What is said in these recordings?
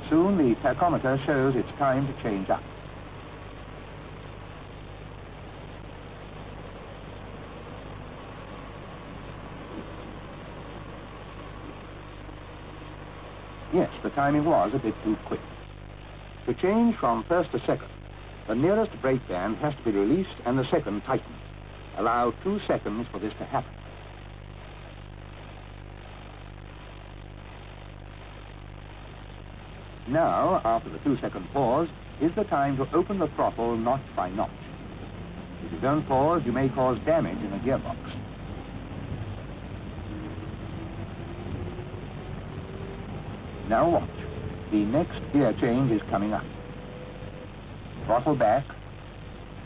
Soon the tachometer shows it's time to change up. Yes, the timing was a bit too quick. To change from first to second, the nearest brake band has to be released and the second tightened. Allow 2 seconds for this to happen. Now, after the 2-second pause, is the time to open the throttle notch by notch. If you don't pause, you may cause damage in the gearbox. Now watch. The next gear change is coming up. Throttle back.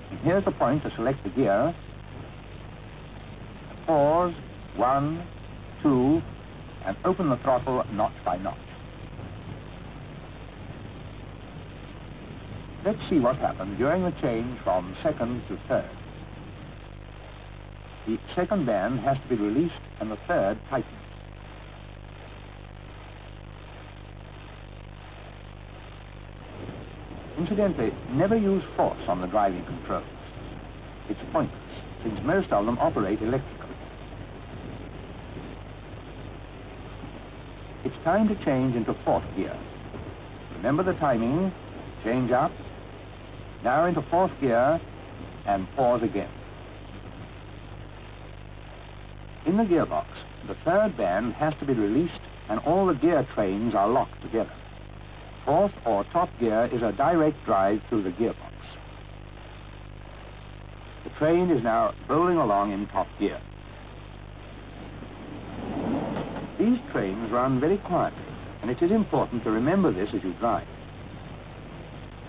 And here's the point to select the gear. Pause, 1, 2, and open the throttle notch by notch. Let's see what happened during the change from second to third. The second band has to be released and the third tightened. Incidentally, never use force on the driving controls. It's pointless, since most of them operate electrically. It's time to change into fourth gear. Remember the timing, change up, now into fourth gear, and pause again. In the gearbox, the third band has to be released and all the gear trains are locked together. Fourth or top gear is a direct drive through the gearbox. The train is now bowling along in top gear. These trains run very quietly, and it is important to remember this as you drive.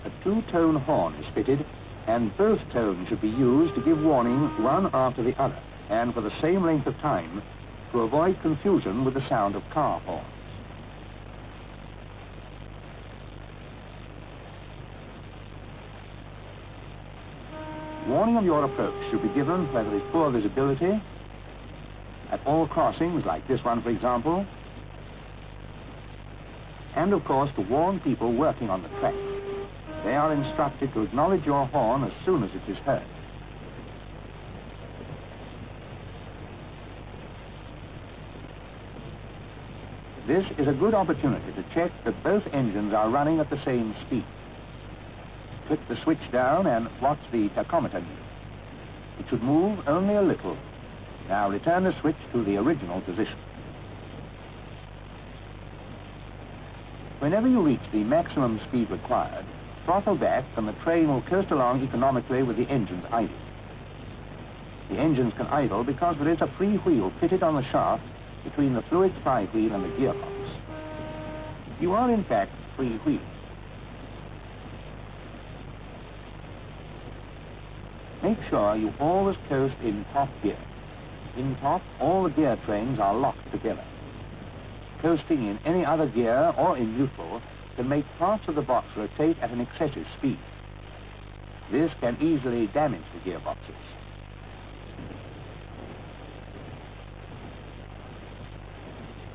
A 2-tone horn is fitted, and both tones should be used to give warning one after the other, and for the same length of time, to avoid confusion with the sound of car horns. Warning of your approach should be given where there is poor visibility, at all crossings, like this one, for example, and, of course, to warn people working on the track. They are instructed to acknowledge your horn as soon as it is heard. This is a good opportunity to check that both engines are running at the same speed. Click the switch down and watch the tachometer needle. It should move only a little. Now return the switch to the original position. Whenever you reach the maximum speed required, throttle back and the train will coast along economically with the engines idle. The engines can idle because there is a free wheel fitted on the shaft between the fluid flywheel and the gearbox. You are, in fact, free wheels. Make sure you always coast in top gear. In top, all the gear trains are locked together. Coasting in any other gear or in neutral can make parts of the box rotate at an excessive speed. This can easily damage the gearboxes.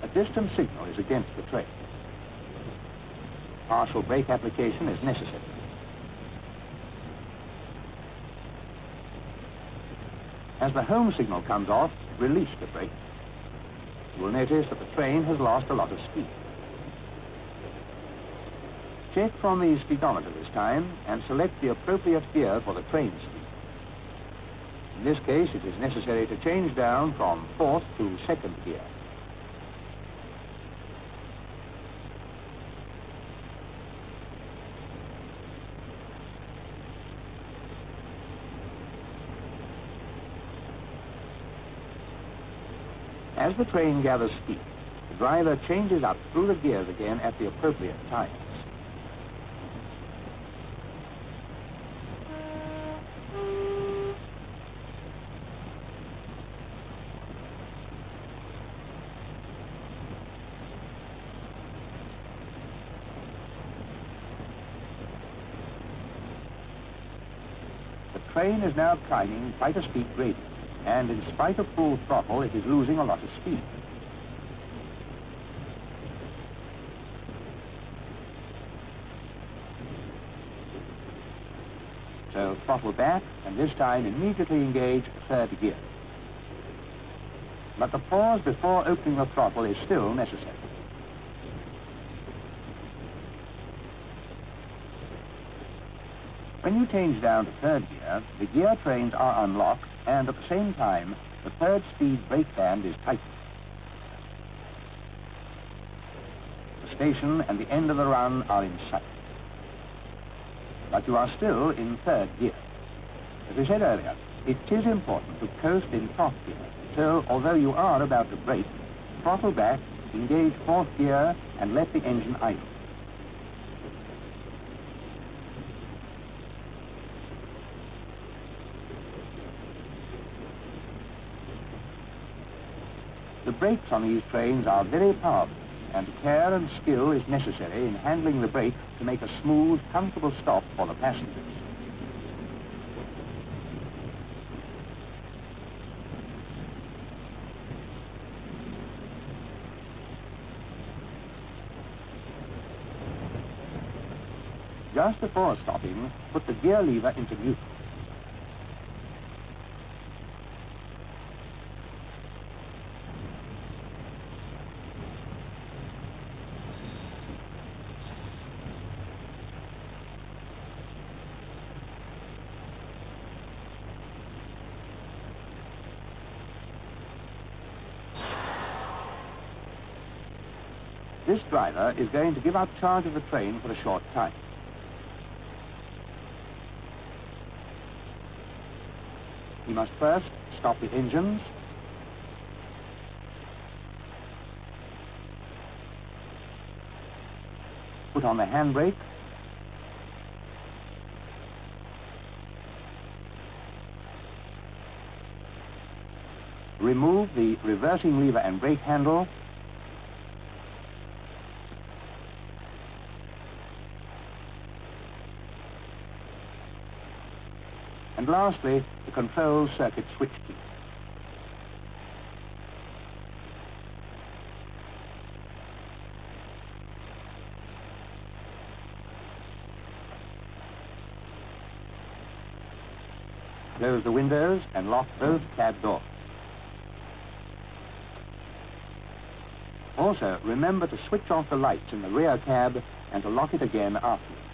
A distance signal is against the train. Partial brake application is necessary. As the home signal comes off, release the brake. You will notice that the train has lost a lot of speed. Check from the speedometer this time and select the appropriate gear for the train speed. In this case, it is necessary to change down from fourth to second gear. As the train gathers speed, the driver changes up through the gears again at the appropriate times. The train is now climbing quite a steep gradient, and in spite of full throttle, it is losing a lot of speed. So throttle back, and this time immediately engage third gear. But the pause before opening the throttle is still necessary. When you change down to third gear, the gear trains are unlocked, and at the same time, the third speed brake band is tightened. The station and the end of the run are in sight. But you are still in third gear. As we said earlier, it is important to coast in fourth gear. So, although you are about to brake, throttle back, engage fourth gear, and let the engine idle. The brakes on these trains are very powerful, and care and skill is necessary in handling the brake to make a smooth, comfortable stop for the passengers. Just before stopping, put the gear lever into neutral. This driver is going to give up charge of the train for a short time. He must first stop the engines, put on the handbrake, remove the reversing lever and brake handle, and lastly, the control circuit switch key. Close the windows and lock both cab doors. Also, remember to switch off the lights in the rear cab and to lock it again afterwards.